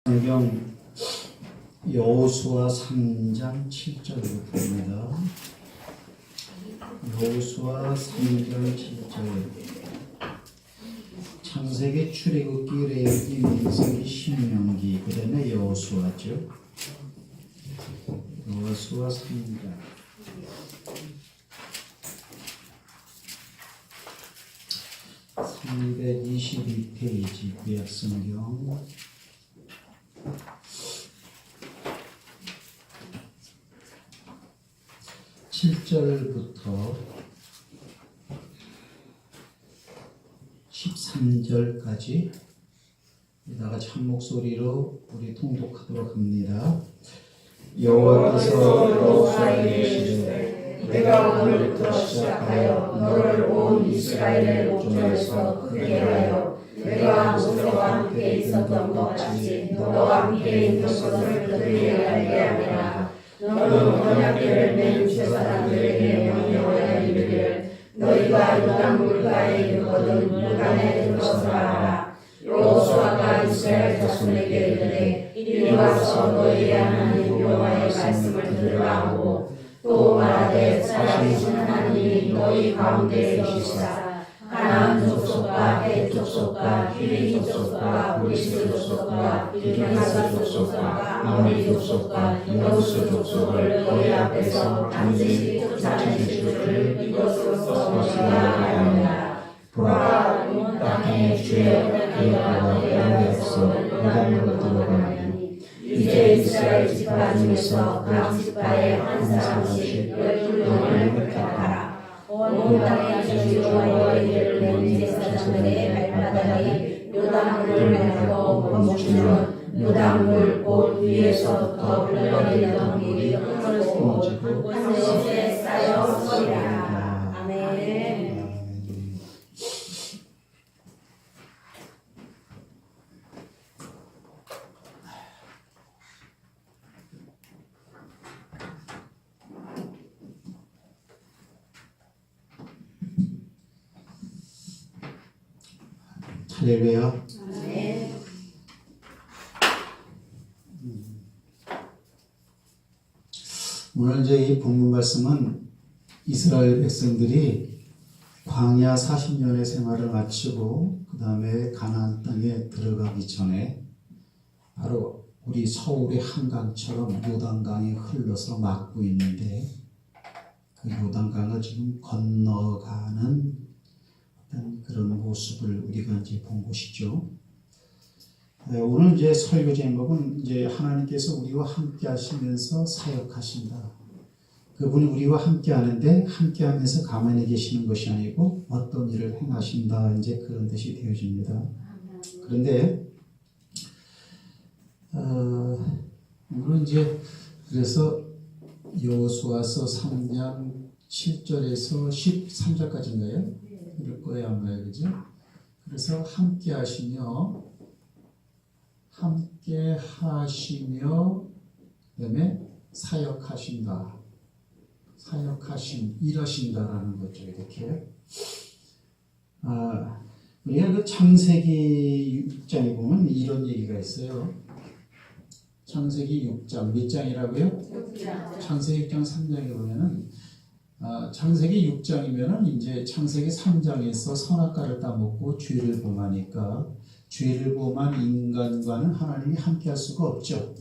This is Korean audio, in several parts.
성경 여호수아 3장 7절부터입니다. 여호수아 3장 7절. 창세기, 출애굽기, 레위기, 민수기, 신명기, 그 다음에 여호수아죠. 여호수아 3장 322페이지 구약성경 7절부터 13절까지 다 같이 한 목소리로 우리 통독하도록 합니다. 여호와께서 여호수아에게 이르시되 내가 오늘부터 시작하여 너를 온 이스라엘의 목전에서 크게 하여 내가 모세와 함께 있었던 것 같이 너와 함께 있는 것을 그들에게 알게 하리라. 너는 언약궤를 맨 제사장들에게 명령하여 이르기를 너희가 요단 물가에 이르거든 물간에 들어서라 하라. 여호수아가 이스라엘 자손에게 이르되 이리 와서 너희의 하나님 여호와의 말씀을 들으라 하고 또 말하되 살아계신 하나님이 너희 가운데 계시사 가나안 족속과 헷 족속과 히위 족속과 브리스 족속과 기르나스 족속과 아모리 족속과 여부스 족속을 너희 앞에서 반드시 쫓아내실 줄을 이것으로써 너희가 알아내라. 보라, 온 땅에 주의 언약궤가 너희 앞에서 요단으로 들어가니 이제 이스라엘 지파 중에서 각 지파에 한 사람씩 12명을 택하라. 온 땅의 주 여호와의 이름을 낸 제사장들의 발바닥이 요단물을 메고 멈추면 요단물 곧 위에서부터 흘러내리던 물이 끊어지고 한 곳에 쌓여 서리라. 아멘. 할렐루야. 네. 오늘 이제 이 본문 말씀은 이스라엘 백성들이 광야 40년의 생활을 마치고 그 다음에 가나안 땅에 들어가기 전에 바로 우리 서울의 한강처럼 요단강이 흘러서 막고 있는데 그 요단강을 지금 건너가는 그런 모습을 우리가 이제 본 것이죠. 오늘 이제 설교 제목은 이제 하나님께서 우리와 함께 하시면서 사역하신다. 그분이 우리와 함께 하는데 함께 하면서 가만히 계시는 것이 아니고 어떤 일을 행하신다. 이제 그런 뜻이 되어집니다. 그런데, 오늘 이제 그래서 여호수아서 3장 7절에서 13절까지인가요? 이럴 거예요, 아마요, 그죠? 그래서 함께 하시며, 그다음에 사역하신다. 일하신다라는 거죠, 이렇게. 우리가 그 창세기 6장에 보면 이런 얘기가 있어요. 창세기 6장, 몇 장이라고요? 6장. 창세기 6장 3장에 보면은 창세기 6장이면은 이제 창세기 3장에서 선악과를 따먹고 죄를 범하니까 죄를 범한 인간과는 하나님이 함께 할 수가 없죠.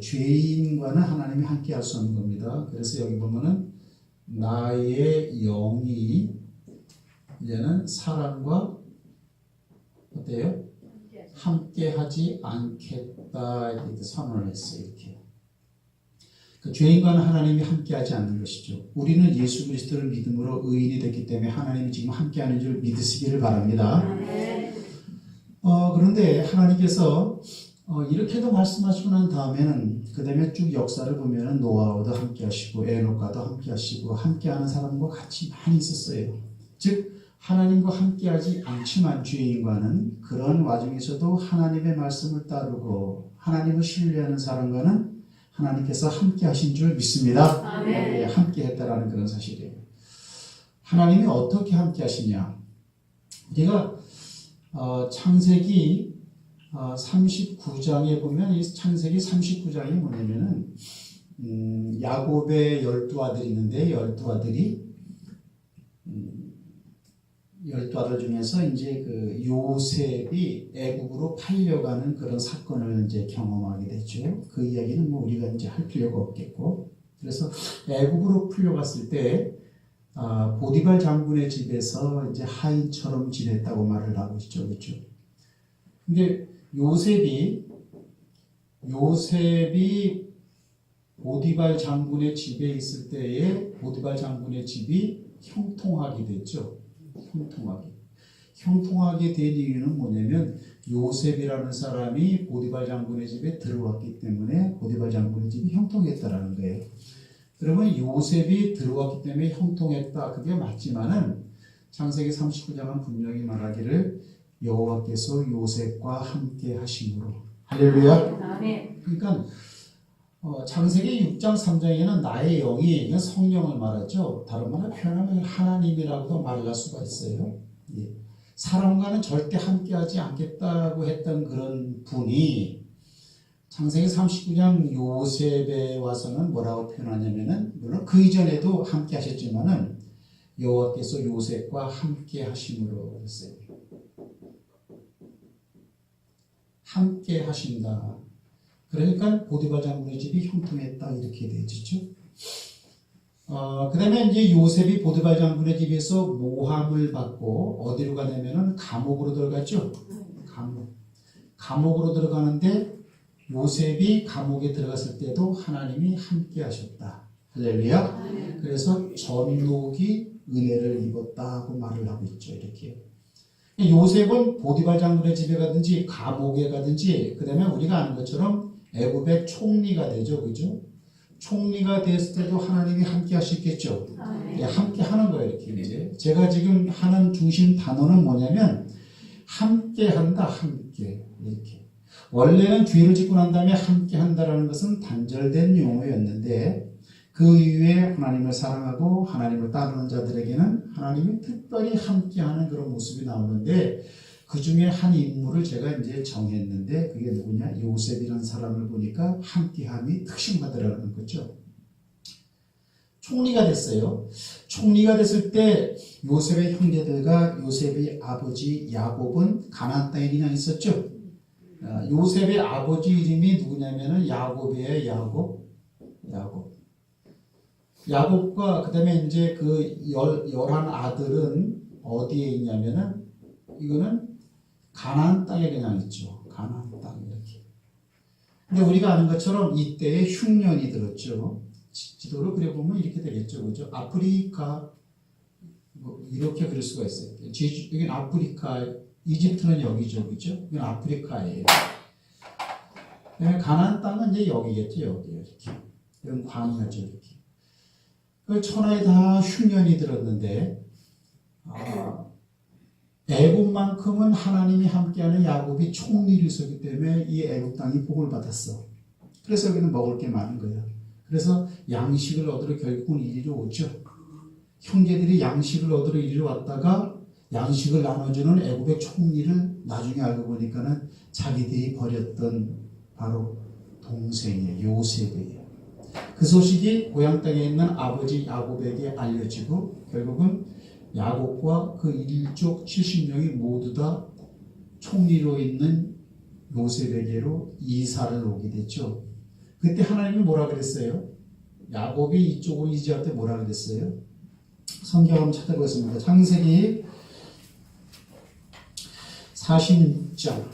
죄인과는 하나님이 함께 할 수 없는 겁니다. 그래서 여기 보면은 나의 영이 이제는 사람과 어때요? 함께 하지 않겠다 이렇게 선언을 했어요. 이렇게. 죄인과는 하나님이 함께하지 않는 것이죠. 우리는 예수 그리스도를 믿음으로 의인이 됐기 때문에 하나님이 지금 함께하는 줄 믿으시기를 바랍니다. 그런데 하나님께서 이렇게도 말씀하시고 난 다음에는 그 다음에 쭉 역사를 보면은 노아와도 함께하시고 에녹과도 함께하시고 함께하는 사람과 같이 많이 있었어요. 즉 하나님과 함께하지 않지만 죄인과는 그런 와중에서도 하나님의 말씀을 따르고 하나님을 신뢰하는 사람과는 하나님께서 함께 하신 줄 믿습니다. 네, 함께 했다라는 그런 사실이에요. 하나님이 어떻게 함께 하시냐? 우리가 창세기 39장에 보면 이 창세기 39장이 뭐냐면은 야곱의 12아들이 있는데 12아들이 12아들 중에서 이제 그 요셉이 애국으로 팔려가는 그런 사건을 이제 경험하게 됐죠. 그 이야기는 뭐 우리가 이제 할 필요가 없겠고, 그래서 애국으로 풀려갔을 때 보디발 장군의 집에서 이제 하인처럼 지냈다고 말을 하고 있죠, 그렇죠? 근데 요셉이 보디발 장군의 집에 있을 때에 보디발 장군의 집이 형통하게 됐죠. 형통하게 된 이유는 뭐냐면 요셉이라는 사람이 보디발 장군의 집에 들어왔기 때문에 보디발 장군의 집이 형통했다라는 거예요. 그러면 요셉이 들어왔기 때문에 형통했다, 그게 맞지만은 창세기 39장은 분명히 말하기를 여호와께서 요셉과 함께 하심으로. 할렐루야. 아멘. 그러니까 창세기 6장 3장에는 나의 영이, 이건 성령을 말하죠. 다른 말로 표현하면 하나님이라고도 말할 수가 있어요. 예. 사람과는 절대 함께하지 않겠다고 했던 그런 분이 창세기 39장 요셉에 와서는 뭐라고 표현하냐면은, 물론 그 이전에도 함께 하셨지만은 여호와께서 요셉과 함께 하심으로 했어요. 함께 하신다. 그러니까 보디발 장군의 집이 형통했다, 이렇게 되어지죠. 그 다음에 이제 요셉이 보디발 장군의 집에서 모함을 받고 어디로 가냐면은 감옥으로 들어갔죠. 감옥으로 들어가는데 요셉이 감옥에 들어갔을 때도 하나님이 함께 하셨다. 할렐루야. 그래서 전록이 은혜를 입었다고 말을 하고 있죠. 이렇게. 요셉은 보디발 장군의 집에 가든지 감옥에 가든지, 그 다음에 우리가 아는 것처럼 애굽의 총리가 되죠. 그죠? 총리가 됐을 때도 하나님이 함께 하시겠죠. 네, 함께 하는 거예요. 이렇게 이제. 제가 지금 하는 중심 단어는 뭐냐면 함께 한다, 함께. 이렇게. 원래는 죄를 짓고 난 다음에 함께 한다라는 것은 단절된 용어였는데, 그 이후에 하나님을 사랑하고 하나님을 따르는 자들에게는 하나님이 특별히 함께하는 그런 모습이 나오는데, 그 중에 한 인물을 제가 이제 정했는데, 그게 누구냐? 요셉이라는 사람을 보니까 함께함이 특징하더라는 거죠. 총리가 됐어요. 총리가 됐을 때 요셉의 형제들과 요셉의 아버지 야곱은 가나안 땅에 그냥 있었죠. 요셉의 아버지 이름이 누구냐면은 야곱이에요. 야곱과 그 다음에 이제 그 11 아들은 어디에 있냐면은, 이거는 가나안 땅에 그냥 있죠. 가나안 땅 이렇게. 근데 우리가 아는 것처럼 이때에 흉년이 들었죠. 지도를 그려보면 이렇게 되겠죠. 그죠? 아프리카, 뭐 이렇게 그릴 수가 있어요. 여기는 아프리카, 이집트는 여기죠. 그죠? 이건 아프리카예요. 가나안 땅은 이제 여기겠죠. 여기 이렇게. 이런 광야죠. 이렇게. 그 천하에 다 흉년이 들었는데, 애굽만큼은 하나님이 함께하는 야곱이 총리를 있었기 때문에 이 애굽 땅이 복을 받았어. 그래서 여기는 먹을 게 많은 거예요. 그래서 양식을 얻으러 결국은 이리로 오죠. 형제들이 양식을 얻으러 이리로 왔다가 양식을 나눠주는 애굽의 총리를 나중에 알고 보니까는 자기들이 버렸던 바로 동생이에요. 요셉이에요. 그 소식이 고향 땅에 있는 아버지 야곱에게 알려지고, 결국은 야곱과 그 일족 70명이 모두 다 총리로 있는 요셉에게로 이사를 오게 됐죠. 그때 하나님이 뭐라 그랬어요? 야곱이 이쪽으로 이주할 때 뭐라 그랬어요? 성경 한번 찾아보겠습니다. 창세기 46장.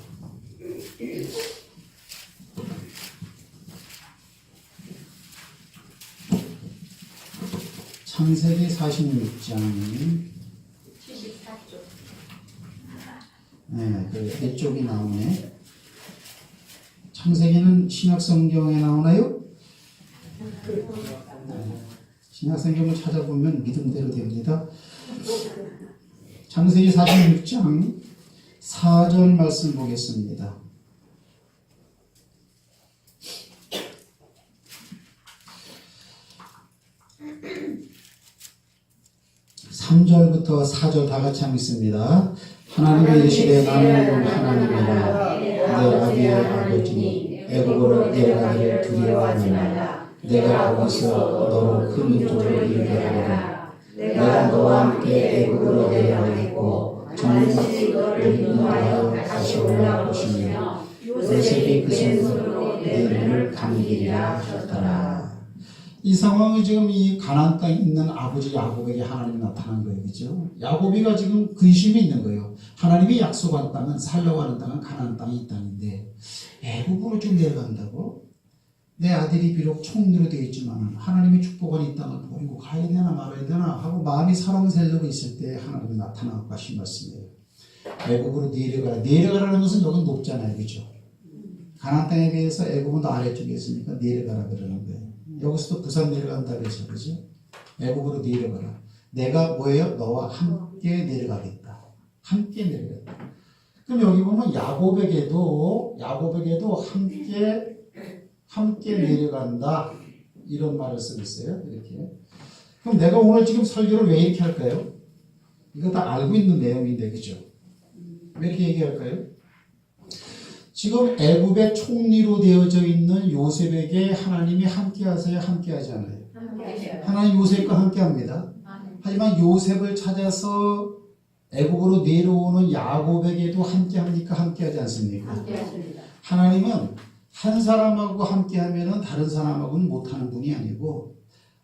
창세기 46장 74쪽. 네, 그 이쪽이 나오네. 창세기는 신약성경에 나오나요? 네. 신약성경을 찾아보면 믿음대로 됩니다. 창세기 46장 4절 말씀 보겠습니다. 3절부터 4절 다 같이 읽습니다. 하나님의 이르시되 나는 하나님이라 아버지의 아버지니 애굽으로 내려가기를 두려워하지 말라. 내가 거기서 너로 큰 민족을 이루게 하리라. 내가 너와 함께 애굽으로 내려가겠고 정신이 너를 인도하여 다시 올라올 것이며 요셉이 그 손으로 내 눈을 감기리라 하셨더라. 이 상황은 지금 이 가나안 땅에 있는 아버지 야곱에게 하나님이 나타난 거예요. 그죠? 야곱이가 지금 근심이 있는 거예요. 하나님이 약속한 땅은, 살려고 하는 땅은 가나안 땅이 이 땅인데 애굽으로 좀 내려간다고? 내 아들이 비록 총리로 되어 있지만 하나님이 축복한 이 땅을 버리고 가야 되나 말아야 되나 하고 마음이 설렁설렁 있을 때 하나님이 나타나고 하신 말씀이에요. 애굽으로 내려가라. 내려가라는 것은 여기 높잖아요. 그죠? 가나안 땅에 비해서 애굽은 더 아래쪽에 있으니까 내려가라 그러는 거예요. 여기서도 부산 내려간다 그래서 그죠? 애굽으로 내려가라. 내가 뭐예요? 너와 함께 내려가겠다. 함께 내려가겠다. 그럼 여기 보면 야곱에게도 함께 내려간다 이런 말을 쓰고 있어요. 이렇게. 그럼 내가 오늘 지금 설교를 왜 이렇게 할까요? 이거 다 알고 있는 내용인데 그죠? 왜 이렇게 얘기할까요? 지금 애굽의 총리로 되어져 있는 요셉에게 하나님이 함께 하세요? 함께 하지 않아요? 하나님 요셉과 함께 합니다. 하지만 요셉을 찾아서 애굽으로 내려오는 야곱에게도 함께 합니까? 함께 하지 않습니까? 함께 하십니다. 하나님은 한 사람하고 함께 하면은 다른 사람하고는 못하는 분이 아니고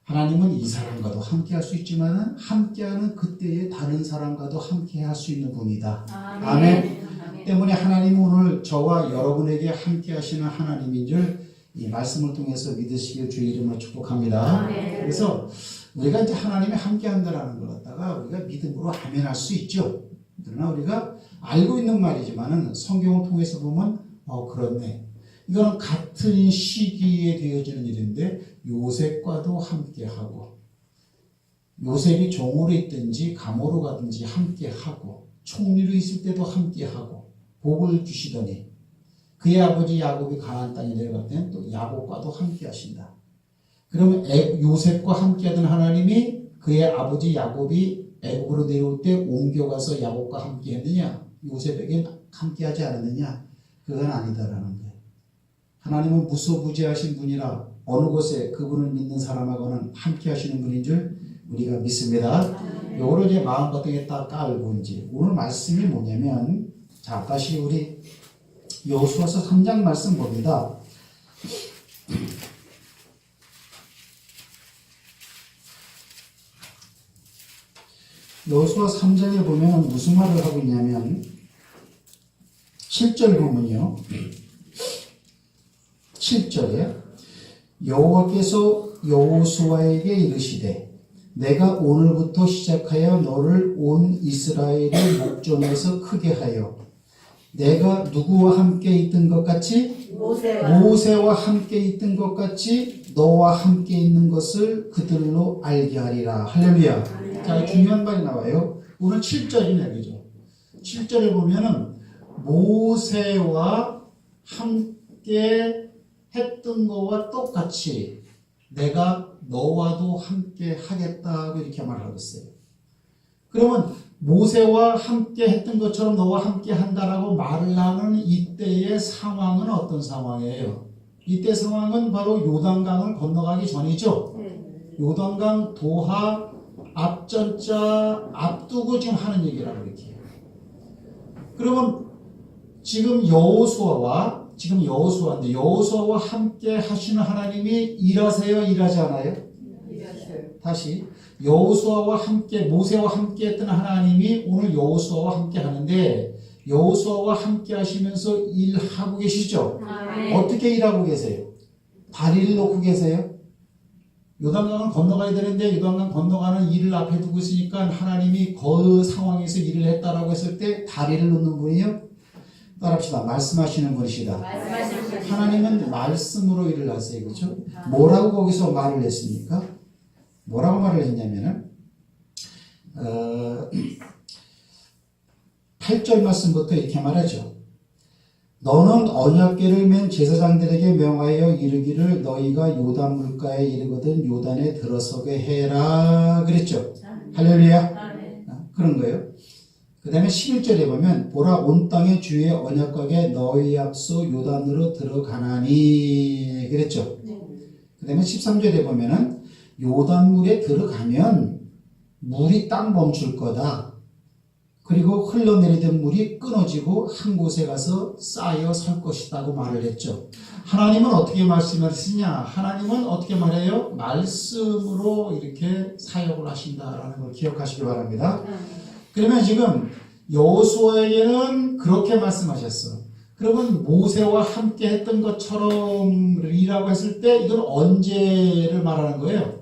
하나님은 이 사람과도 함께 할 수 있지만은 함께하는 그때의 다른 사람과도 함께 할 수 있는 분이다. 아멘. 때문에 하나님은 오늘 저와 여러분에게 함께 하시는 하나님인 줄 이 말씀을 통해서 믿으시길 주의 이름으로 축복합니다. 아멘. 그래서 우리가 이제 하나님이 함께 한다라는 걸 갖다가 우리가 믿음으로 아멘할 수 있죠. 그러나 우리가 알고 있는 말이지만은 성경을 통해서 보면 그렇네. 이거는 같은 시기에 되어지는 일인데 요셉과도 함께하고 요셉이 종으로 있든지 감으로 가든지 함께하고 총리로 있을 때도 함께하고 복을 주시더니 그의 아버지 야곱이 가나안 땅에 내려갈 때는 또 야곱과도 함께하신다. 그러면 요셉과 함께하던 하나님이 그의 아버지 야곱이 애굽으로 내려올 때 옮겨가서 야곱과 함께했느냐? 요셉에게 함께하지 않았느냐? 그건 아니다라는 거예요. 하나님은 무소부재하신 분이라 어느 곳에 그분을 믿는 사람하고는 함께 하시는 분인 줄 우리가 믿습니다. 요거를 이제 마음가짐에 딱 깔고 이제 오늘 말씀이 뭐냐면 자 다시 우리 여호수아서 3장 말씀 봅니다. 여호수아 3장에 보면 무슨 말을 하고 있냐면 7절 보면요. 7절에 여호와께서 여호수아에게 이르시되 내가 오늘부터 시작하여 너를 온 이스라엘의 목전에서 크게 하여 내가 누구와 함께 있던 것 같이 모세와 함께 있던 것 같이 너와 함께 있는 것을 그들로 알게 하리라. 할렐루야. 자, 중요한 말이 나와요. 오늘 7절이네, 그죠? 7절을 보면은 모세와 함께 했던 거와 똑같이 내가 너와도 함께 하겠다고 이렇게 말하고 있어요. 그러면 모세와 함께 했던 것처럼 너와 함께 한다라고 말을 하는 이때의 상황은 어떤 상황이에요? 이때 상황은 바로 요단강을 건너가기 전이죠. 요단강 도하 앞전자 앞두고 지금 하는 얘기라고 이렇게 해요. 그러면 지금 여호수아인데 여호수아와 함께 하시는 하나님이 일하세요? 일하지 않아요? 다시 여호수아와 함께 모세와 함께 했던 하나님이 오늘 여호수아와 함께 하는데 여호수아와 함께 하시면서 일하고 계시죠? 어떻게 일하고 계세요? 다리를 놓고 계세요? 요단강을 건너가야 되는데 요단강 건너가는 일을 앞에 두고 있으니까 하나님이 그 상황에서 일을 했다라고 했을 때 다리를 놓는 분이요? 따라합시다. 말씀하시는 분이시다. 하나님은 말씀으로 일을 하세요. 그렇죠? 뭐라고 거기서 말을 했습니까? 뭐라고 말을 했냐면은 8절 말씀부터 이렇게 말하죠. 너는 언약궤를 맨 제사장들에게 명하여 이르기를 너희가 요단 물가에 이르거든 요단에 들어서게 해라 그랬죠. 할렐루야. 그런 거예요. 그 다음에 11절에 보면 보라 온 땅의 주의 언약궤가 너희 앞서 요단으로 들어가나니 그랬죠. 그 다음에 13절에 보면은 요단물에 들어가면 물이 땅 멈출 거다. 그리고 흘러내리던 물이 끊어지고 한 곳에 가서 쌓여 설 것이다고 말을 했죠. 하나님은 어떻게 말씀하시냐? 하나님은 어떻게 말해요? 말씀으로 이렇게 사역을 하신다라는 걸 기억하시기 바랍니다. 그러면 지금 여호수아에게는 그렇게 말씀하셨어. 그러면 모세와 함께 했던 것처럼이라고 했을 때 이건 언제를 말하는 거예요?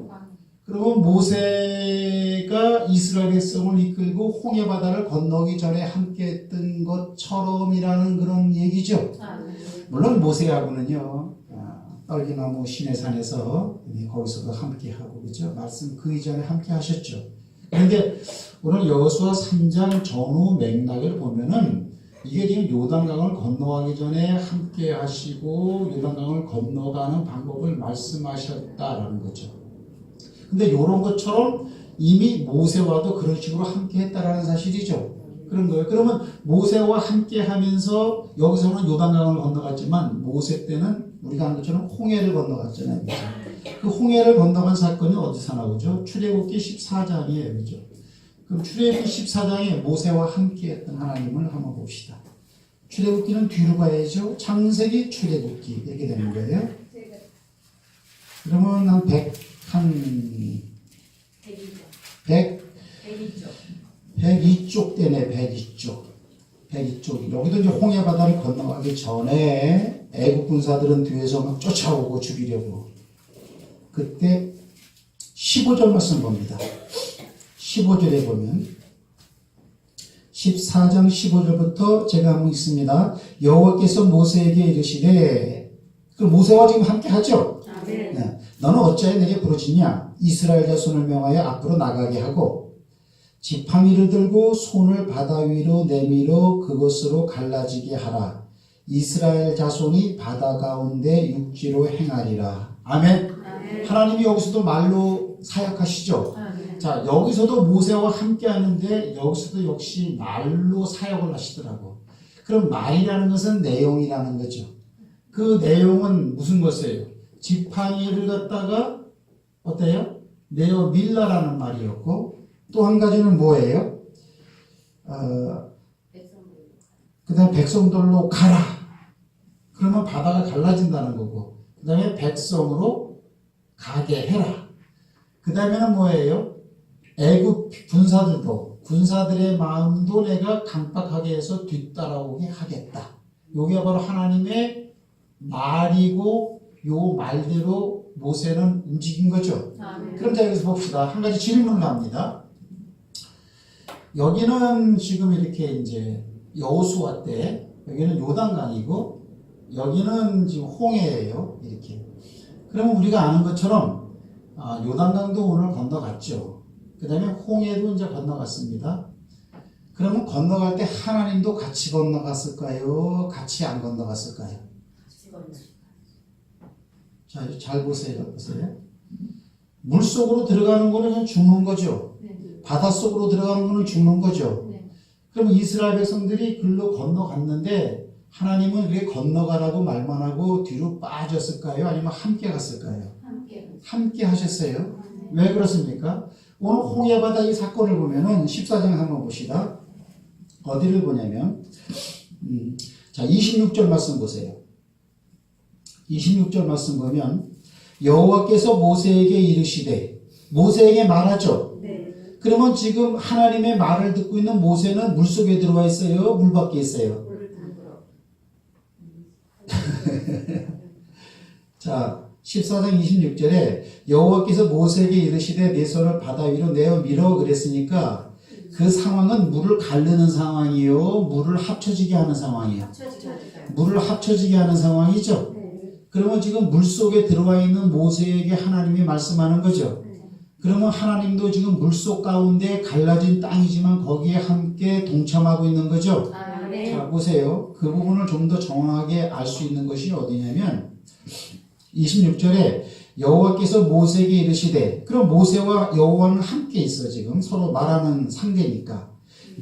그러면 모세가 이스라엘 백성을 이끌고 홍해 바다를 건너기 전에 함께 했던 것처럼이라는 그런 얘기죠. 물론 모세하고는요 떨기나무 시내산에서 거기서도 함께 하고 그죠. 말씀 그 이전에 함께 하셨죠. 그런데 오늘 여호수아 3장 전후 맥락을 보면은 이게 지금 요단강을 건너가기 전에 함께 하시고 요단강을 건너가는 방법을 말씀하셨다라는 거죠. 근데 이런 것처럼 이미 모세와도 그런 식으로 함께 했다라는 사실이죠. 그런 거예요. 그러면 모세와 함께 하면서 여기서는 요단강을 건너갔지만 모세 때는 우리가 아는 것처럼 홍해를 건너갔잖아요. 그렇죠? 그 홍해를 건너간 사건이 어디서 나오죠? 출애굽기 14장이에요. 그죠? 그럼 출애굽기 14장에 모세와 함께 했던 하나님을 한번 봅시다. 출애굽기는 뒤로 가야죠. 창세기, 출애굽기 이렇게 되는 거예요. 그러면 한 102쪽 되네. 102쪽. 여기도 이제 홍해 바다를 건너가기 전에 애국 군사들은 뒤에서 막 쫓아오고 죽이려고. 그때 15절 말씀 봅니다. 15절에 보면 14장 15절부터 제가 한번 읽습니다. 여호와께서 모세에게 이르시되 그 모세와 지금 함께 하죠. 네. 너는 어찌하여 내게 부르짖냐? 이스라엘 자손을 명하여 앞으로 나가게 하고 지팡이를 들고 손을 바다 위로 내밀어 그것으로 갈라지게 하라. 이스라엘 자손이 바다 가운데 육지로 행하리라. 아멘. 하나님이 여기서도 말로 사역하시죠. 자, 여기서도 모세와 함께 하는데 여기서도 역시 말로 사역을 하시더라고. 그럼 말이라는 것은 내용이라는 거죠. 그 내용은 무슨 것이에요? 지팡이를 갖다가 어때요? 내어 밀라라는 말이었고 또 한 가지는 뭐예요? 그 다음에 백성들로 가라. 그러면 바다가 갈라진다는 거고 그 다음에 백성으로 가게 해라. 그 다음에는 뭐예요? 애굽 군사들의 마음도 내가 강박하게 해서 뒤따라오게 하겠다. 이게 바로 하나님의 말이고 요 말대로 모세는 움직인 거죠. 그럼 자 여기서 봅시다. 한 가지 질문을 합니다. 여기는 지금 이렇게 이제 여호수아 때 여기는 요단강이고 여기는 지금 홍해예요. 이렇게. 그러면 우리가 아는 것처럼 요단강도 오늘 건너갔죠. 그 다음에 홍해도 이제 건너갔습니다. 그러면 건너갈 때 하나님도 같이 건너갔을까요? 같이 안 건너갔을까요? 자, 잘 보세요. 물 속으로 들어가는 거는 죽는 거죠. 바다 속으로 들어가는 거는 죽는 거죠. 그럼 이스라엘 백성들이 글로 건너갔는데 하나님은 왜 건너가라고 말만 하고 뒤로 빠졌을까요? 아니면 함께 갔을까요? 함께 하셨어요. 왜 그렇습니까? 오늘 홍해 바다 이 사건을 보면은 14장 한번 봅시다. 어디를 보냐면 자 26절 말씀 보세요. 26절 말씀 보면 여호와께서 모세에게 이르시되 모세에게 말하죠. 그러면 지금 하나님의 말을 듣고 있는 모세는 물속에 들어와 있어요? 물 밖에 있어요? 자 14장 26절에 여호와께서 모세에게 이르시되 내 손을 바다 위로 내어 밀어 그랬으니까 그 상황은 물을 가르는 상황이요 물을 합쳐지게 하는 상황이에요. 물을 합쳐지게 하는 상황이죠. 그러면 지금 물속에 들어와 있는 모세에게 하나님이 말씀하는 거죠. 그러면 하나님도 지금 물속 가운데 갈라진 땅이지만 거기에 함께 동참하고 있는 거죠. 자 보세요. 그 부분을 좀 더 정확하게 알 수 있는 것이 어디냐면 26절에 여호와께서 모세에게 이르시되 그럼 모세와 여호와는 함께 있어 지금 서로 말하는 상대니까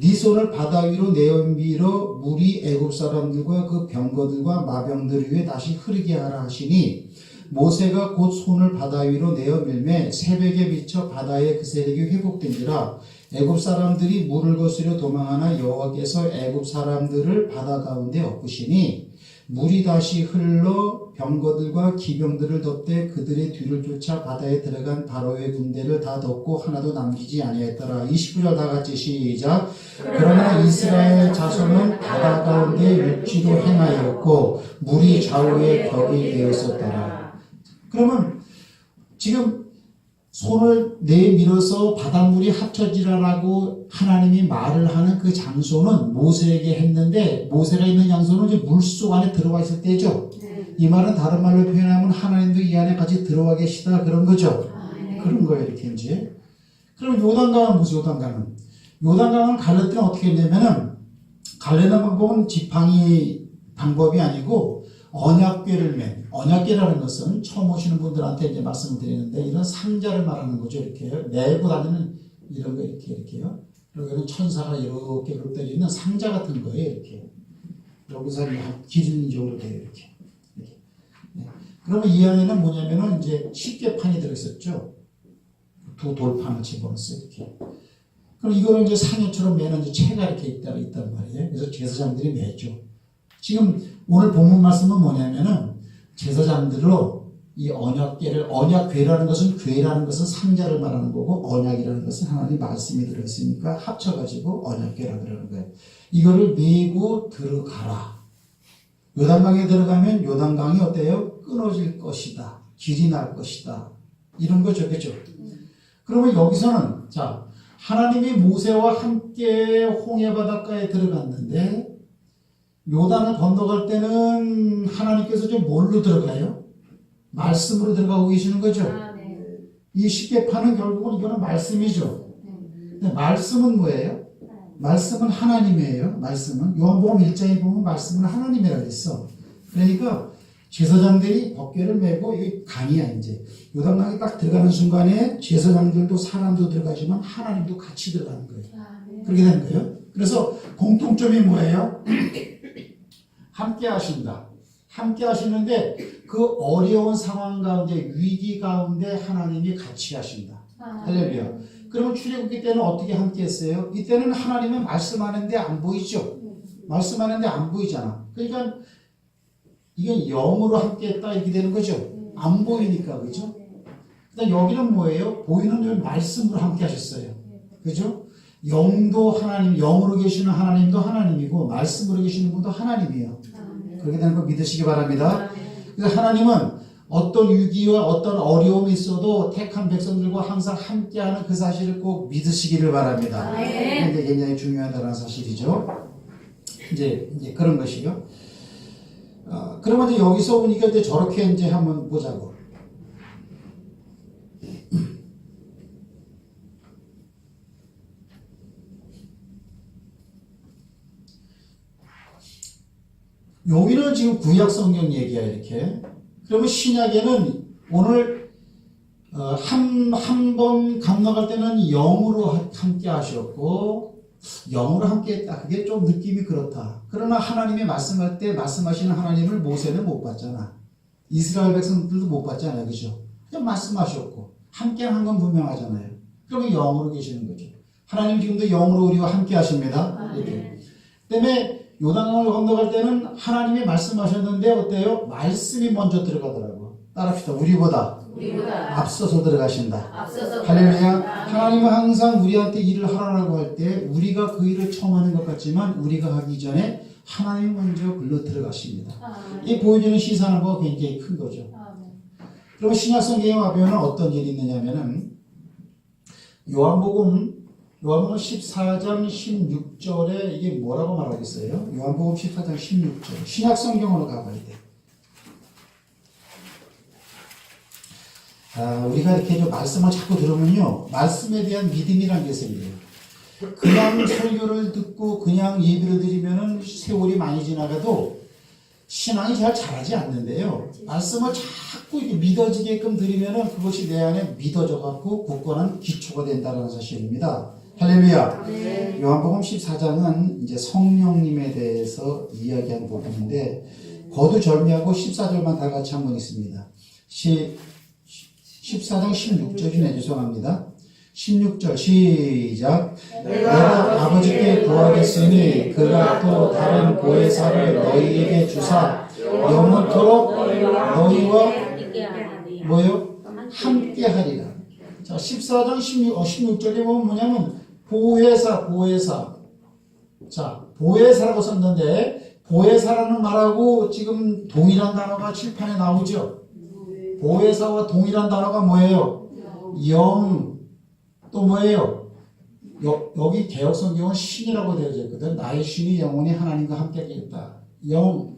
네 손을 바다 위로 내밀어 물이 애굽 사람들과 그 병거들과 마병들 위에 다시 흐르게 하라 하시니 모세가 곧 손을 바다 위로 내어 밀매 새벽에 비쳐 바다의 그 세력이 회복된지라 애굽 사람들이 물을 거스려 도망하나 여호와께서 애굽 사람들을 바다 가운데 엎으시니 물이 다시 흘러 병거들과 기병들을 덮되 그들의 뒤를 쫓아 바다에 들어간 바로의 군대를 다 덮고 하나도 남기지 아니하였더라. 29절 다 같이 시작. 그러나 이스라엘 자손은 바다 가운데 육지로 행하였고 물이 좌우에 벽이 되었었더라. 그러면 지금 손을 내밀어서 바닷물이 합쳐지라라고 하나님이 말을 하는 그 장소는 모세에게 했는데 모세가 있는 장소는 이제 물속 안에 들어와 있을 때죠. 이 말은 다른 말로 표현하면 하나님도 이 안에 같이 들어와 계시다 그런 거죠. 그런 거예요 이렇게 이제. 그럼 요단강은 무슨 요단강은? 요단강은 갈릴 때는 어떻게 했냐면은 갈리는 방법은 지팡이 방법이 아니고 언약궤를 맨 언약궤라는 것은 처음 오시는 분들한테 이제 말씀을 드리는데 이런 상자를 말하는 거죠. 이렇게 메고 다니는 이런 거 이렇게요. 여기는 천사가 이렇게 그렇게 있는 상자 같은 거예요. 이렇게 여기서 기준적으로 돼요. 이렇게. 네. 그러면 이 안에는 뭐냐면은 이제 십계판이 들어있었죠. 두 돌판을 집어넣었어요. 이렇게. 그럼 이거는 이제 상여처럼 매는 이제 채가 이렇게 있단 말이에요. 그래서 제사장들이 매죠. 지금 오늘 본문 말씀은 뭐냐면은 제사장들로 이 언약궤를 언약궤라는 것은 궤라는 것은 상자를 말하는 거고 언약이라는 것은 하나님 말씀이 들어있으니까 합쳐가지고 언약궤라 그러는 거예요. 이거를 메고 들어가라. 요단강에 들어가면 요단강이 어때요? 끊어질 것이다. 길이 날 것이다. 이런 거죠. 그죠? 그러면 여기서는 자 하나님이 모세와 함께 홍해 바닷가에 들어갔는데 요단을 건너갈 때는 하나님께서 좀 뭘로 들어가요? 말씀으로 들어가고 계시는 거죠. 이 십계판은 결국은 이거는 말씀이죠. 근데 말씀은 뭐예요? 말씀은 하나님이에요. 말씀은 요한복음 1장에 보면 말씀은 하나님이라고 했어. 그러니까 제사장들이 법궤를 메고 이 강이야 이제 요단강에 딱 들어가는 순간에 제사장들도 사람도 들어가지만 하나님도 같이 들어가는 거예요. 그렇게 되는 거예요. 그래서 공통점이 뭐예요? 함께 하신다. 함께 하시는데 그 어려운 상황 가운데 위기 가운데 하나님이 같이 하신다. 할렐루야. 그러면 출애굽기 때는 어떻게 함께 했어요? 이때는 하나님은 말씀하는데 안 보이죠. 말씀하는데 안 보이잖아. 그러니까 이건 영으로 함께 했다 이렇게 되는 거죠. 안 보이니까 그죠? 그다음 여기는 뭐예요? 보이는 말씀으로 함께 하셨어요. 그죠? 영도 하나님, 영으로 계시는 하나님도 하나님이고 말씀으로 계시는 분도 하나님이에요. 그렇게 되는 거 믿으시기 바랍니다. 그래서 하나님은 어떤 위기와 어떤 어려움이 있어도 택한 백성들과 항상 함께하는 그 사실을 꼭 믿으시기를 바랍니다. 이게 굉장히 중요하다는 사실이죠. 이제 그런 것이요. 그러면 이제 여기서 보니까 이제 저렇게 이제 한번 보자고. 여기는 지금 구약 성경 얘기야 이렇게. 그러면 신약에는 오늘 한 번 건너갈 때는 영으로 함께 하셨고 영으로 함께 했다. 그게 좀 느낌이 그렇다. 그러나 하나님이 말씀할 때 말씀하시는 하나님을 모세는 못 봤잖아. 이스라엘 백성들도 못 봤잖아요. 그죠? 그냥 말씀하셨고 함께 한 건 분명하잖아요. 그러면 영으로 계시는 거죠. 하나님 지금도 영으로 우리와 함께 하십니다. 이렇게. 때문에 요단강을 건너갈 때는 하나님이 말씀하셨는데 어때요? 말씀이 먼저 들어가더라고. 따라합시다. 우리보다 앞서서 들어가신다. 할렐루야. 하나님은 항상 우리한테 일을 하라고 할 때 우리가 그 일을 처음 하는 것 같지만 우리가 하기 전에 하나님이 먼저 글로 들어가십니다. 이 보여주는 시사하는 거가 굉장히 큰 거죠. 그러면 신약 성경에 와보면 어떤 일이 있느냐면은 요한복음 14장 16절에 이게 뭐라고 말하겠어요? 요한복음 14장 16절. 신약 성경으로 가봐야 돼. 우리가 이렇게 좀 말씀을 자꾸 들으면요. 말씀에 대한 믿음이란 게 생겨요. 그냥 설교를 듣고 그냥 예배를 드리면은 세월이 많이 지나가도 신앙이 잘 자라지 않는데요. 말씀을 자꾸 이렇게 믿어지게끔 드리면은 그것이 내 안에 믿어져 갖고 굳건한 기초가 된다는 사실입니다. 할렐루야. 요한복음 14장은 이제 성령님에 대해서 이야기하는 부분인데 거두절미하고 14절만 다 같이 한번 있습니다. 14장 16절이네. 죄송합니다. 16절 시작. 내가 아버지께 구하겠으니 그가 또 다른 보혜사를 너희에게 주사 영원토록 너희와 뭐요? 함께 하리라. 자, 14장 16절에 보면 뭐냐면 보혜사. 자, 보혜사라고 썼는데 보혜사라는 말하고 지금 동일한 단어가 칠판에 나오죠. 보혜사와 동일한 단어가 뭐예요? 영. 또 뭐예요? 여기 개혁성경은 신이라고 되어져 있거든. 나의 신이 영원히 하나님과 함께 하겠다. 영.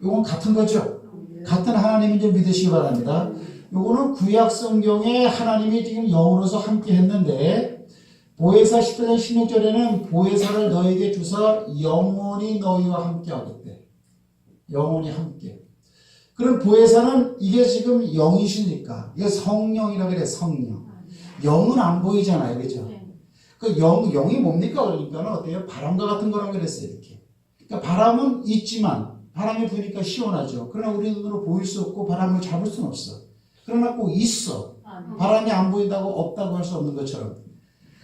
이건 같은 거죠. 같은 하나님인 줄 믿으시기 바랍니다. 요거는 구약성경에 하나님이 지금 영으로서 함께 했는데 보혜사 14장 16절에는 보혜사를 너에게 주사 영원히 너희와 함께 하겠대. 영원히 함께. 그럼 보혜사는 이게 지금 영이시니까 이게 성령이라 그래. 성령. 영은 안 보이잖아요. 그죠? 그 영이 뭡니까? 그러니까 어때요? 바람과 같은 거라고 그랬어요. 이렇게. 그러니까 바람은 있지만 바람이 부니까 시원하죠. 그러나 우리 눈으로 보일 수 없고 바람을 잡을 수는 없어. 그러나 꼭 있어. 바람이 안 보인다고 없다고 할 수 없는 것처럼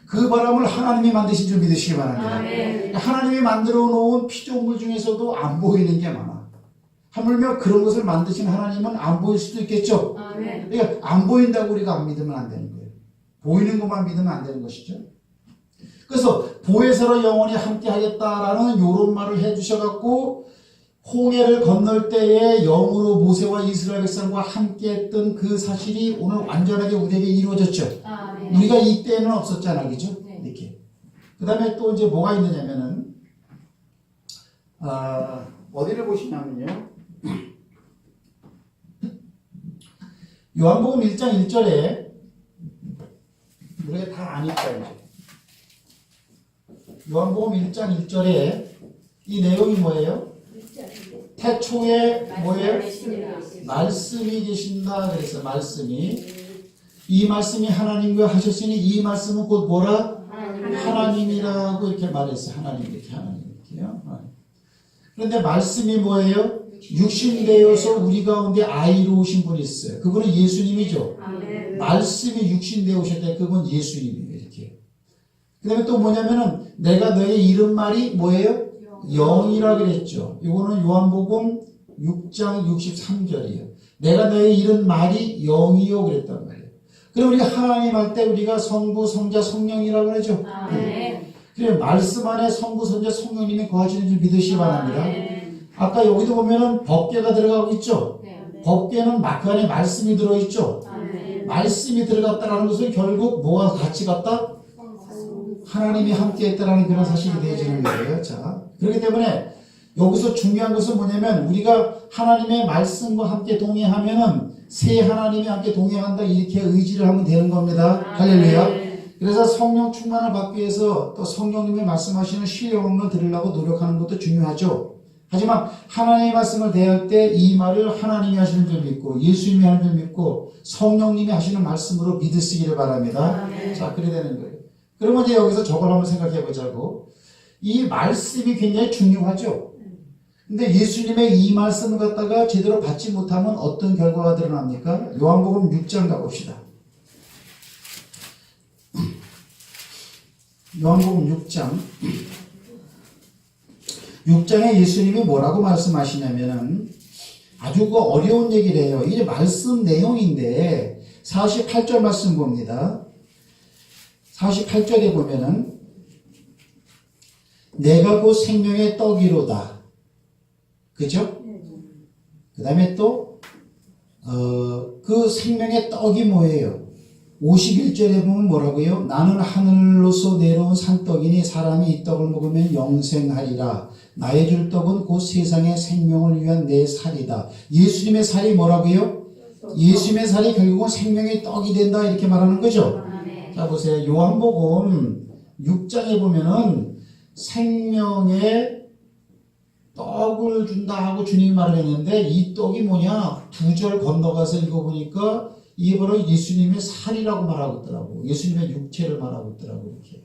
그 바람을 하나님이 만드신 줄 믿으시기 바랍니다. 그러니까 하나님이 만들어 놓은 피조물 중에서도 안 보이는 게 많아. 하물며 그런 것을 만드신 하나님은 안 보일 수도 있겠죠. 그러니까 안 보인다고 우리가 안 믿으면 안 되는 거예요. 보이는 것만 믿으면 안 되는 것이죠. 그래서 보혜사로 영원히 함께 하겠다라는 요런 말을 해주셔갖고 홍해를 건널 때에 영으로 모세와 이스라엘 백성과 함께 했던 그 사실이 오늘 완전하게 우리에게 이루어졌죠. 우리가 이때는 없었잖아. 그죠? 이렇게. 그 다음에 또 이제 뭐가 있느냐면은, 어디를 보시냐면요. 요한복음 1장 1절에, 우리가 다 아니까 이제. 요한복음 1장 1절에 이 내용이 뭐예요? 태초에 뭐예요? 말씀이 계신다. 그래서 말씀이 이 말씀이 하나님과 하셨으니 이 말씀은 곧 뭐라? 하나님이라고 이렇게 말했어요. 하나님 이렇게요. 그런데 말씀이 뭐예요? 육신되어서 우리 가운데 아이로 오신 분이 있어요. 그분은 예수님이죠. 말씀이 육신되어 오셨다. 그분 예수님이에요. 이렇게. 그 다음에 또 뭐냐면은 내가 너의 이름 말이 뭐예요? 영이라 그랬죠. 이거는 요한복음 6장 63절이에요. 내가 너의 이름 말이 영이요 그랬단 말이에요. 그럼 우리가 하나님 할 때 우리가 성부, 성자, 성령이라고 그러죠. 그래 말씀 안에 성부, 성자, 성령님이 거하시는 줄 믿으시기 바랍니다. 아까 여기도 보면은 법궤가 들어가고 있죠. 법궤는 그 안에 말씀이 들어있죠. 말씀이 들어갔다라는 것은 결국 뭐가 같이 갔다? 하나님이 함께 했다라는 그런 사실이 되어지는 거예요. 자, 그렇기 때문에 여기서 중요한 것은 뭐냐면 우리가 하나님의 말씀과 함께 동행하면은 새 하나님이 함께 동행한다 이렇게 의지를 하면 되는 겁니다. 할렐루야. 그래서 성령 충만을 받기 위해서 또 성령님이 말씀하시는 신령을 들으려고 노력하는 것도 중요하죠. 하지만 하나님의 말씀을 대할 때 이 말을 하나님이 하시는 줄 믿고 예수님이 하는 줄 믿고 성령님이 하시는 말씀으로 믿으시기를 바랍니다. 자, 그래 되는 거예요. 그러면 이제 여기서 저걸 한번 생각해 보자고. 이 말씀이 굉장히 중요하죠. 근데 예수님의 이 말씀을 갖다가 제대로 받지 못하면 어떤 결과가 드러납니까? 요한복음 6장 가봅시다. 요한복음 6장에 예수님이 뭐라고 말씀하시냐면은 아주 그 어려운 얘기를 해요. 이게 말씀 내용인데 48절 말씀 봅니다. 48절에 보면은 내가 곧 생명의 떡이로다. 그죠? 그 다음에 또 그 생명의 떡이 뭐예요? 51절에 보면 뭐라고요? 나는 하늘로서 내려온 산떡이니 사람이 이 떡을 먹으면 영생하리라. 나의 줄 떡은 곧 세상의 생명을 위한 내 살이다. 예수님의 살이 뭐라고요? 예수님의 살이 결국은 생명의 떡이 된다 이렇게 말하는 거죠. 자 보세요. 요한복음 6장에 보면은 생명의 떡을 준다 하고 주님이 말을 했는데 이 떡이 뭐냐? 2절 건너가서 읽어보니까 이게 바로 예수님의 살이라고 말하고 있더라고. 예수님의 육체를 말하고 있더라고. 이렇게.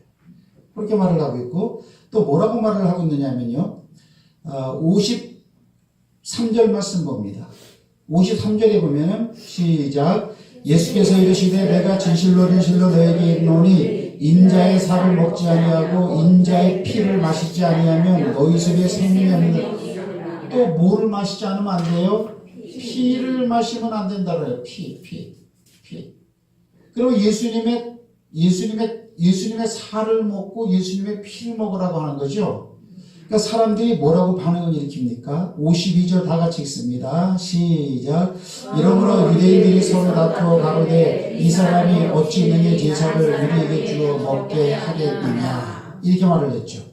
그렇게 말을 하고 있고, 또 뭐라고 말을 하고 있느냐면요. 53절 말씀 봅니다. 53절에 보면은 시작. 예수께서 이르시되 내가 진실로 너에게 이르노니 인자의 살을 먹지 아니하고 인자의 피를 마시지 아니하면 너희 속에 생명이 없는. 또 뭐를 마시지 않으면 안 돼요? 피를 마시면 안 된다 그래요. 피. 그리고 예수님의 살을 먹고 예수님의 피를 먹으라고 하는 거죠. 그러니까 사람들이 뭐라고 반응을 일으킵니까? 52절 다 같이 읽습니다. 시작. 이러므로 유대인들이 서로 다투어 가로되 이 사람이 어찌 능히 제사를 우리에게 주어 먹게 하겠느냐, 이렇게 말을 했죠.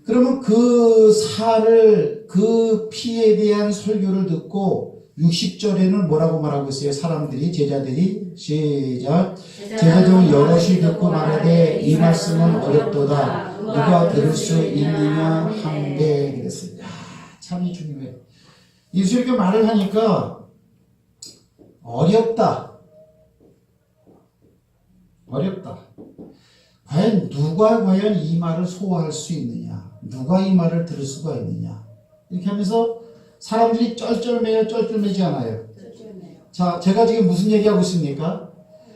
그러면 그 살을, 그 피에 대한 설교를 듣고 60절에는 뭐라고 말하고 있어요? 사람들이, 제자들이. 시작. 제자 중 여럿이 듣고 말하되 이 말씀은 어렵도다. 누가 들을 수 있느냐 한데 그랬어요. 참이 중요해요. 예수 이렇게 말을 하니까 어렵다. 과연 이 말을 소화할 수 있느냐? 누가 이 말을 들을 수가 있느냐? 이렇게 하면서 사람들이 쩔쩔매지 않아요. 자, 제가 지금 무슨 얘기하고 있습니까?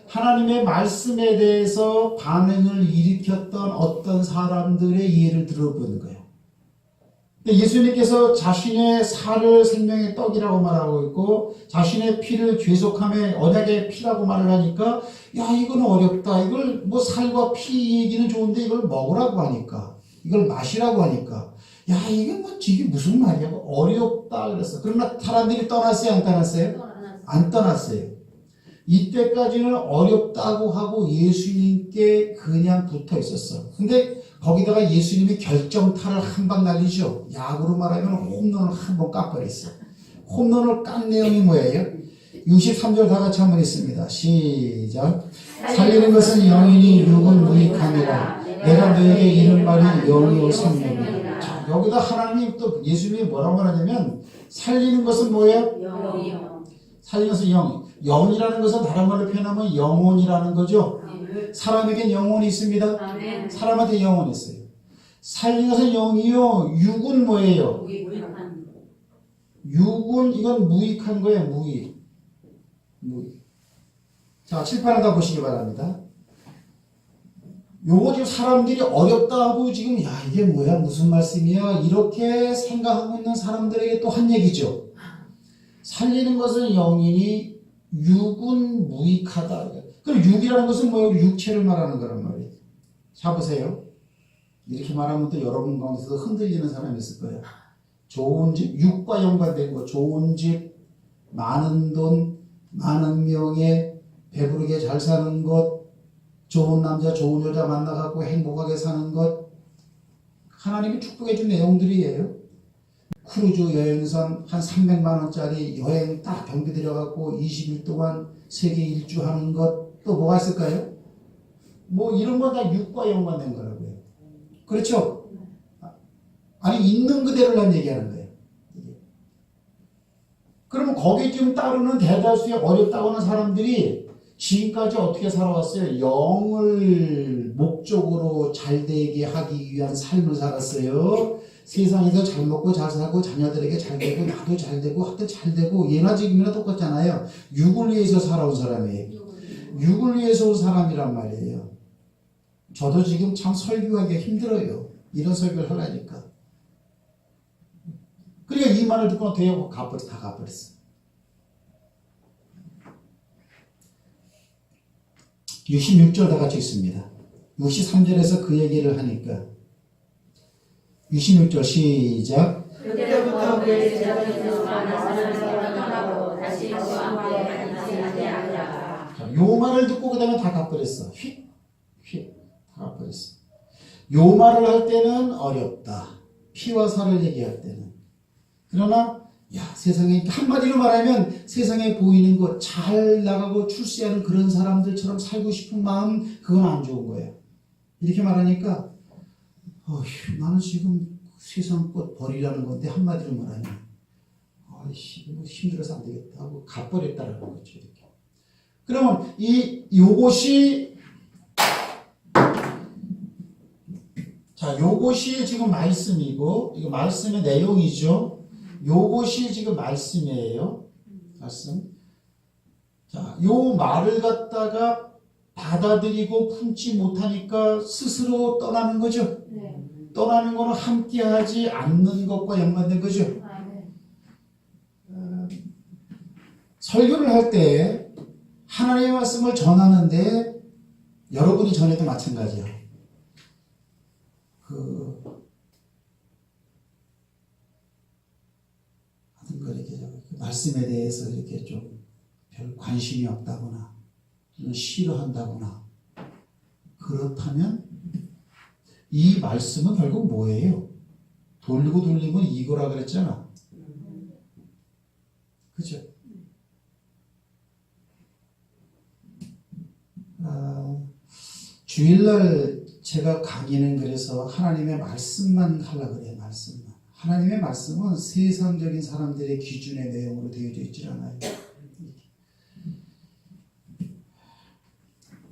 하나님의 말씀에 대해서 반응을 일으켰던 어떤 사람들의 예를 들어보는 거예요. 예수님께서 자신의 살을 생명의 떡이라고 말하고 있고 자신의 피를 죄속함의 언약의 피라고 말을 하니까 야, 이건 어렵다. 이걸 뭐 살과 피 얘기는 좋은데 이걸 먹으라고 하니까, 이걸 마시라고 하니까 야, 이게 무슨 말이야? 어렵다 그랬어. 그러나 사람들이 떠났어요? 안 떠났어요? 안 떠났어요. 이때까지는 어렵다고 하고 예수님께 그냥 붙어 있었어. 근데 거기다가 예수님이 결정타를 한 방 날리죠. 야구로 말하면 홈런을 한 번 까버렸어. 홈런을 깐 내용이 뭐예요? 63절 다 같이 한번 읽습니다. 시작. 살리는 것은 영이니 육은 무익함이라. 내가 너에게 이른 말이 영이요 생명이라. 여기다 하나님 또 예수님이 뭐라고 말하냐면 살리는 것은 뭐예요? 영이요. 살리는 것은 영. 영이라는 것은 다른 말로 표현하면 영혼이라는 거죠. 사람에겐 영혼이 있습니다. 아멘. 사람한테 영혼이 있어요. 살리는 것은 영이요. 육은 뭐예요? 육은 이건 무익한 거예요. 무익. 자, 칠판을 다 보시기 바랍니다. 요거 지금 사람들이 어렵다 하고 지금 야, 이게 뭐야, 무슨 말씀이야, 이렇게 생각하고 있는 사람들에게 또 한 얘기죠. 살리는 것은 영이니 육은 무익하다. 그럼 육이라는 것은 뭐예요? 육체를 말하는 거란 말이에요. 자, 보세요. 이렇게 말하면 또 여러분 가운데서 흔들리는 사람이 있을 거예요. 좋은 집, 육과 연관된 거, 좋은 집, 많은 돈, 많은 명예, 배부르게 잘 사는 것, 좋은 남자, 좋은 여자 만나갖고 행복하게 사는 것, 하나님이 축복해 준 내용들이에요. 크루즈 여행선 한 300만 원짜리 여행 딱 경비 들여갖고 20일 동안 세계 일주하는 것, 또 뭐가 있을까요? 뭐 이런 거 다 육과 연관된 거라고요. 그렇죠? 아니, 있는 그대로란 얘기하는 거예요. 그러면 거기에 지금 따르는 대다수의 어렵다고 하는 사람들이 지금까지 어떻게 살아왔어요? 영을 목적으로 잘되게 하기 위한 삶을 살았어요. 세상에서 잘 먹고 잘 살고 자녀들에게 잘 되고 나도 잘 되고 하여튼 잘 되고, 예나 지금이나 똑같잖아요. 육을 위해서 살아온 사람이에요. 육을 위해서 온 사람이란 말이에요. 저도 지금 참 설교하기가 힘들어요. 이런 설교를 하려니까. 그러니까 이 말을 듣고 대하고 다 가버렸어. 66절 다 같이 읽습니다. 63절에서 그 얘기를 하니까 66절 시작. 그때부터 그의 제자들에서 많은 사람이 떠나고 다시 그와 함께 가지 아니하더라. 요 말을 듣고 그 다음에 다 가버렸어. 다 가버렸어. 요 말을 할 때는 어렵다. 피와 살을 얘기할 때는. 그러나 세상에, 한마디로 말하면 세상에 보이는 것, 잘 나가고 출세하는 그런 사람들처럼 살고 싶은 마음, 그건 안 좋은 거예요. 이렇게 말하니까 나는 지금 세상 것 버리라는 건데 한마디로 말하면 힘들어서 안 되겠다 하고 가버렸다라는 거죠. 이렇게. 그러면 요것이 자, 요것이 지금 말씀이고, 이거 말씀의 내용이죠. 요것이 지금 말씀이에요. 말씀. 자, 요 말을 갖다가 받아들이고 품지 못하니까 스스로 떠나는 거죠. 네. 떠나는 거는 함께하지 않는 것과 연관된 거죠. 아, 네. 설교를 할 때 하나님의 말씀을 전하는데 여러분이 전해도 마찬가지야. 하여튼 이렇게 말씀에 대해서 이렇게 좀 별 관심이 없다거나 싫어한다거나 그렇다면 이 말씀은 결국 뭐예요? 돌리고 돌리면 이거라 그랬잖아. 그죠? 주일날 제가 강의는 그래서 하나님의 말씀만 하려고 그래요. 말씀만. 하나님의 말씀은 세상적인 사람들의 기준의 내용으로 되어져 있질 않아요.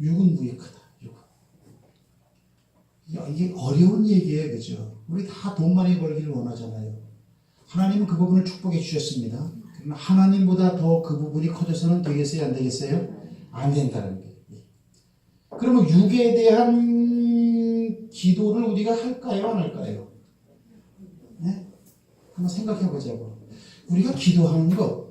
육은 무익하다. 이게 어려운 얘기예요. 그죠? 우리 다 돈 많이 벌기를 원하잖아요. 하나님은 그 부분을 축복해 주셨습니다. 그러나 하나님보다 더 그 부분이 커져서는 되겠어요? 안 되겠어요? 안 된다는 거예요. 그러면 육에 대한 기도를 우리가 할까요? 안 할까요? 네? 한번 생각해 보자고. 우리가 기도하는 것,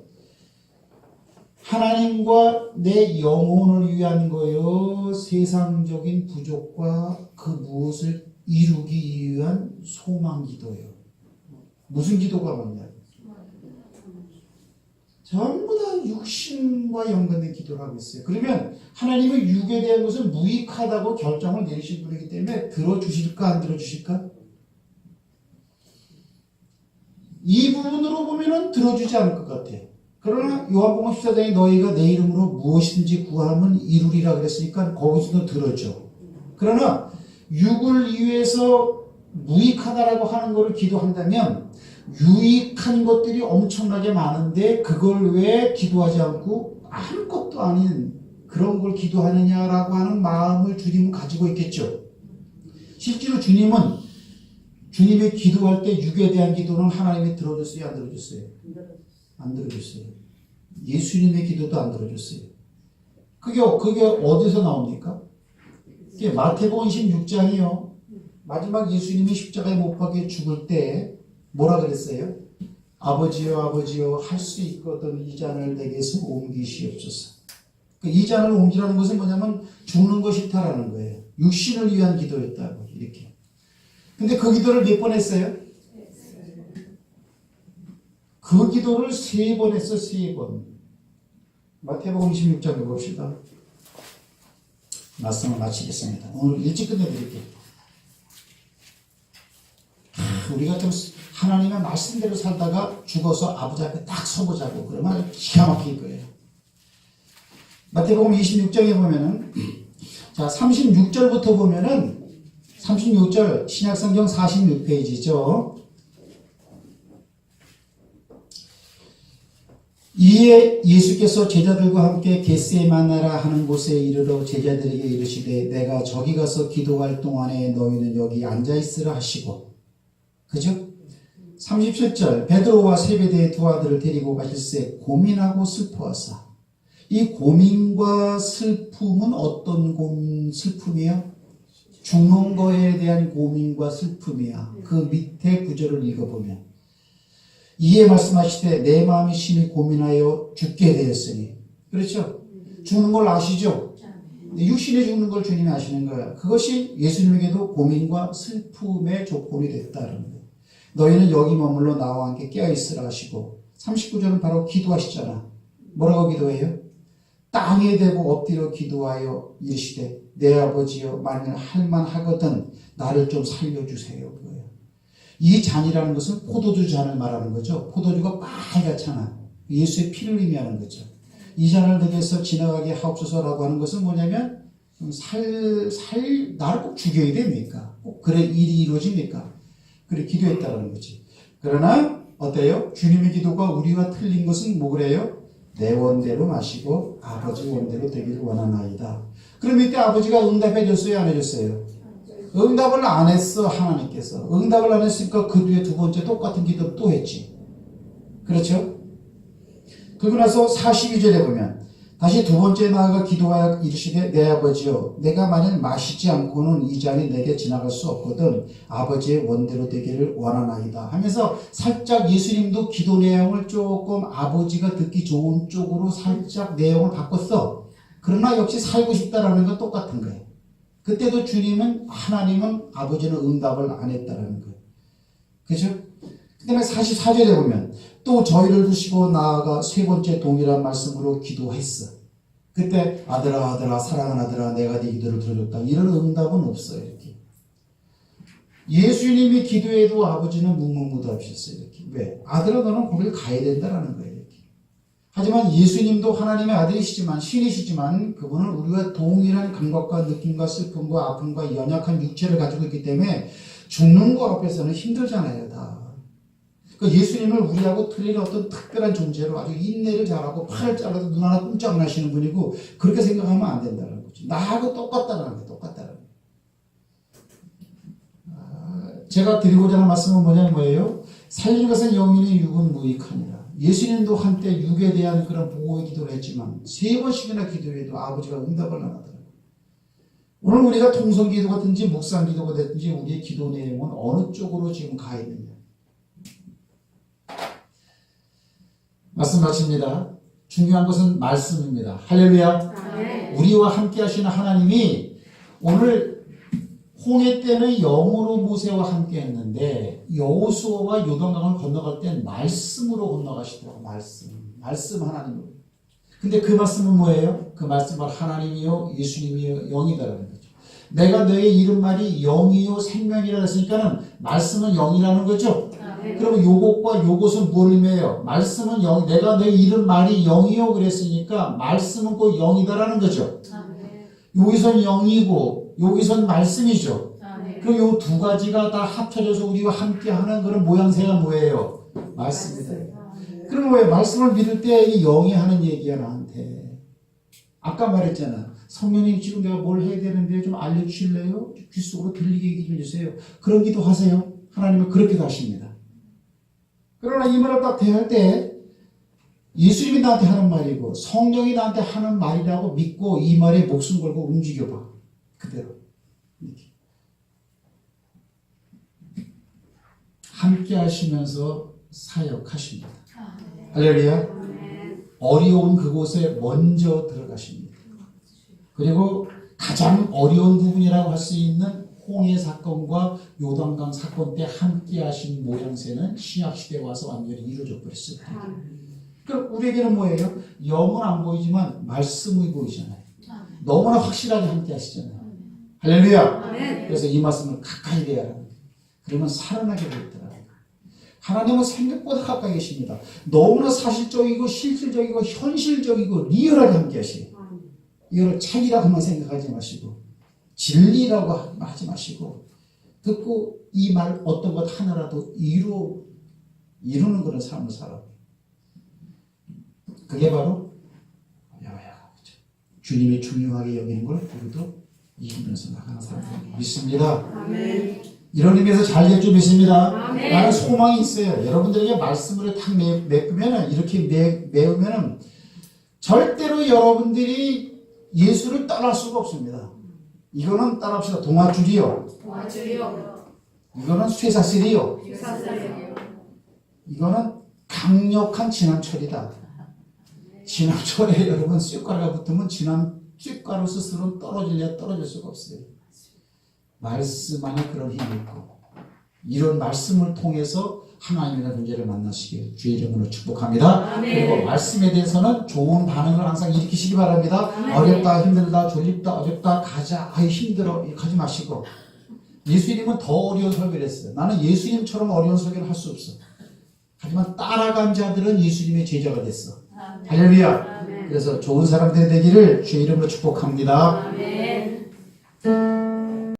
하나님과 내 영혼을 위한 거요, 세상적인 부족과 그 무엇을 이루기 위한 소망 기도예요. 무슨 기도가 많냐? 전부 다 육신과 연관된 기도를 하고 있어요. 그러면 하나님은 육에 대한 것을 무익하다고 결정을 내리신 분이기 때문에 들어주실까 안 들어주실까? 이 부분으로 보면은 들어주지 않을 것 같아요. 그러나 요한복음 14장에 너희가 내 이름으로 무엇이든지 구하면 이루리라 그랬으니까 거기서도 들어줘. 그러나 육을 위해서 무익하다라고 하는 것을 기도한다면 유익한 것들이 엄청나게 많은데 그걸 왜 기도하지 않고 아무것도 아닌 그런 걸 기도하느냐라고 하는 마음을 주님은 가지고 있겠죠. 실제로 주님은 주님이 기도할 때 육에 대한 기도는 하나님이 들어줬어요? 안 들어줬어요? 안 들어줬어요. 예수님의 기도도 안 들어줬어요. 그게 어디서 나옵니까? 그게 마태복음 26장이요. 마지막 예수님이 십자가에 못 박혀 죽을 때 뭐라 그랬어요? 아버지여 아버지여 할 수 있거든 이 잔을 내게서 옮기시옵소서. 이 잔을 옮기라는 것은 뭐냐면 죽는 거 싫다라는 거예요. 육신을 위한 기도였다고 이렇게. 근데 그 기도를 몇 번 했어요? 그 기도를 3번 했어. 3번. 마태복음 26장 봅시다. 말씀을 마치겠습니다. 오늘 일찍 끝내드릴게요. 우리가 좀 하나님의 말씀대로 살다가 죽어서 아버지 앞에 딱 서보자고 그러면 기가 막힐 거예요. 마태복음 26장에 보면은 자 36절부터 보면은 36절 신약성경 46페이지죠. 이에 예수께서 제자들과 함께 겟세마나라 하는 곳에 이르러 제자들에게 이르시되 내가 저기 가서 기도할 동안에 너희는 여기 앉아있으라 하시고 그죠? 37절 베드로와 세베대의 두 아들을 데리고 가실새 고민하고 슬퍼하사. 이 고민과 슬픔은 어떤 슬픔이요? 죽는 거에 대한 고민과 슬픔이야. 그 밑에 구절을 읽어보면 이에 말씀하시되 내 마음이 심히 고민하여 죽게 되었으니 그렇죠? 죽는 걸 아시죠? 육신에 죽는 걸 주님이 아시는 거야. 그것이 예수님에게도 고민과 슬픔의 조건이 됐다는 거예요. 너희는 여기 머물러 나와 함께 깨어있으라 하시고 39절은 바로 기도하시잖아. 뭐라고 기도해요? 땅에 대고 엎드려 기도하여 이르시되 내 아버지여 만일 할만하거든 나를 좀 살려주세요. 그거예요. 이 잔이라는 것은 포도주 잔을 말하는 거죠. 포도주가 빨갛잖아. 예수의 피를 의미하는 거죠. 이 잔을 내게서 지나가게 하옵소서라고 하는 것은 뭐냐면 나를 꼭 죽여야 됩니까? 꼭 그래 일이 이루어집니까? 그래 기도했다는 거지. 그러나 어때요? 주님의 기도가 우리와 틀린 것은 뭐 그래요? 내 원대로 마시고 아버지 원대로 되기를 원하나이다. 그럼 이때 아버지가 응답해 줬어요? 안 해줬어요? 응답을 안 했어, 하나님께서. 응답을 안 했으니까 그 뒤에 두 번째 똑같은 기도를 또 했지. 그렇죠? 그러고 나서 42절에 보면 다시 두 번째 나아가 기도하여 이르시되 내 아버지여 내가 만일 마시지 않고는 이 잔이 내게 지나갈 수 없거든 아버지의 원대로 되기를 원하나이다 하면서 살짝 예수님도 기도 내용을 조금 아버지가 듣기 좋은 쪽으로 살짝 내용을 바꿨어. 그러나 역시 살고 싶다라는 건 똑같은 거예요. 그때도 주님은 하나님은 아버지는 응답을 안 했다라는 거예요. 그죠? 그 다음에 44절에 보면 또 저희를 두시고 나아가 세 번째 동일한 말씀으로 기도했어. 그때 아들아 아들아 사랑하는 아들아 내가 네 기도를 들어줬다. 이런 응답은 없어요. 이렇게. 예수님이 기도해도 아버지는 묵묵무답하셨어요. 이렇게. 왜? 아들아 너는 거길 가야 된다라는 거예요. 이렇게. 하지만 예수님도 하나님의 아들이시지만 신이시지만 그분은 우리가 동일한 감각과 느낌과 슬픔과 아픔과 연약한 육체를 가지고 있기 때문에 죽는 거 앞에서는 힘들잖아요. 다. 그 예수님을 우리하고 틀린 어떤 특별한 존재로 아주 인내를 잘하고 팔을 잘라도 눈 하나 꼼짝 안 하시는 분이고 그렇게 생각하면 안 된다는 거지. 나하고 똑같다는 거예요. 똑같다는 거예요. 제가 드리고자 하는 말씀은 뭐예요? 살리는 것은 영이니 육은 무익하니라. 예수님도 한때 육에 대한 그런 보호의 기도를 했지만 세 번씩이나 기도해도 아버지가 응답을 안 하더라고요. 오늘 우리가 통성기도가든지 묵상기도가 됐든지 우리의 기도 내용은 어느 쪽으로 지금 가 있느냐. 말씀 마칩니다. 중요한 것은 말씀입니다. 할렐루야. 아멘. 우리와 함께 하시는 하나님이 오늘 홍해 때는 영으로 모세와 함께 했는데 여호수아와 요단강을 건너갈 땐 말씀으로 건너가시더라고요. 말씀 하나님으로. 근데 그 말씀은 뭐예요? 그 말씀은 하나님이요 예수님이요 영이다라는 거죠. 내가 너의 이름 말이 영이요 생명이라 했으니까는 말씀은 영이라는 거죠. 그러면 요것과 요것은 뭘 의미해요? 말씀은 영, 내가 내 이름 말이 영이요 그랬으니까 말씀은 꼭 영이다라는 거죠. 여기선 영이고 여기선 말씀이죠. 그럼 요 두 가지가 다 합쳐져서 우리와 함께하는 그런 모양새가 뭐예요? 말씀이다. 그럼 왜 말씀을 믿을 때 이 영이 하는 얘기야 나한테? 아까 말했잖아. 성령님 지금 내가 뭘 해야 되는데 좀 알려주실래요? 귀 속으로 들리게 얘기 좀 해주세요. 그런 기도 하세요. 하나님은 그렇게도 하십니다. 그러나 이 말을 딱 대할 때 예수님이 나한테 하는 말이고 성령이 나한테 하는 말이라고 믿고 이 말에 목숨 걸고 움직여봐. 그대로. 이렇게. 함께 하시면서 사역하십니다. 할렐루야. 어려운 그곳에 먼저 들어가십니다. 그리고 가장 어려운 부분이라고 할 수 있는 홍해 사건과 요단강 사건 때 함께 하신 모양새는 신약시대에 와서 완전히 이루어져 버렸어요. 그럼 우리에게는 뭐예요? 영은 안 보이지만 말씀이 보이잖아요. 너무나 확실하게 함께 하시잖아요. 할렐루야. 그래서 이 말씀을 가까이 대야 합니다. 그러면 살아나게 되더라고요. 하나님은 생각보다 가까이 계십니다. 너무나 사실적이고 실질적이고 현실적이고 리얼하게 함께 하시요. 이거를 책이라고만 생각하지 마시고 진리라고 하지 마시고 듣고 이 말 어떤 것 하나라도 이루는 그런 삶을 살아. 그게 바로 주님이 중요하게 여기는 걸 우리도 이기면서 나가는 사람들 믿습니다. 아멘. 이런 의미에서 잘 될 줄 믿습니다. 아멘. 나는 소망이 있어요. 여러분들에게 말씀을 탁 메꾸면 이렇게 메우면 절대로 여러분들이 예수를 따라할 수가 없습니다. 이거는 따라합시다. 동아줄이요. 이거는 쇠사슬이요. 이거는 강력한 진함철이다. 진함철에 여러분 쇳가루가 붙으면 쇳가루 스스로 떨어질 수가 없어요. 말씀 안에 그런 힘이 있고 이런 말씀을 통해서 하나님의 존재를 만나시길 주의 이름으로 축복합니다. 아멘. 그리고 말씀에 대해서는 좋은 반응을 항상 일으키시기 바랍니다. 아멘. 어렵다 힘들다 졸립다 어렵다 가자 아유 힘들어 이렇게 하지 마시고 예수님은 더 어려운 설교를 했어요. 나는 예수님처럼 어려운 설교를 할 수 없어. 하지만 따라간 자들은 예수님의 제자가 됐어. 할렐루야. 그래서 좋은 사람들이 되기를 주의 이름으로 축복합니다. 아멘.